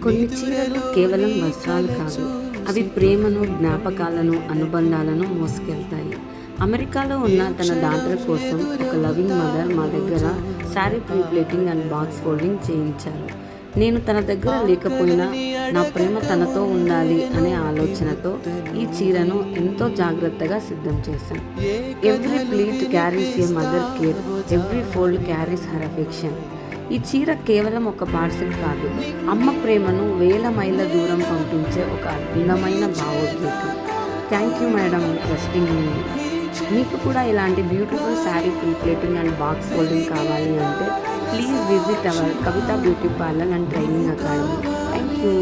కొన్ని చీరలు కేవలం వస్త్రాలు కాదు, అవి ప్రేమను, జ్ఞాపకాలను, అనుబంధాలను మోసుకెళ్తాయి. అమెరికాలో ఉన్న తన డాటర్ కోసం ఒక లవింగ్ మదర్ మా దగ్గర sari pre-pleating and box folding చేయించారు. నేను తన దగ్గర లేకపోయినా నా ప్రేమ తనతో ఉండాలి అనే ఆలోచనతో ఈ చీరను ఎంతో జాగ్రత్తగా సిద్ధం చేశాను. Every pleat carries a mother care, every fold carries her affection. ఈ చీర కేవలం ఒక పార్సెల్ కాదు, అమ్మ ప్రేమను వేల మైళ్ళ దూరం పంపించే ఒక అందమైన భావోద్వేగం. Thank you madam trusting me. మీకు కూడా ఇలాంటి beautiful sari pre-pleating and box folding కావాలి అంటే please visit our Kavitha beauty parlour and training academy. Thank you.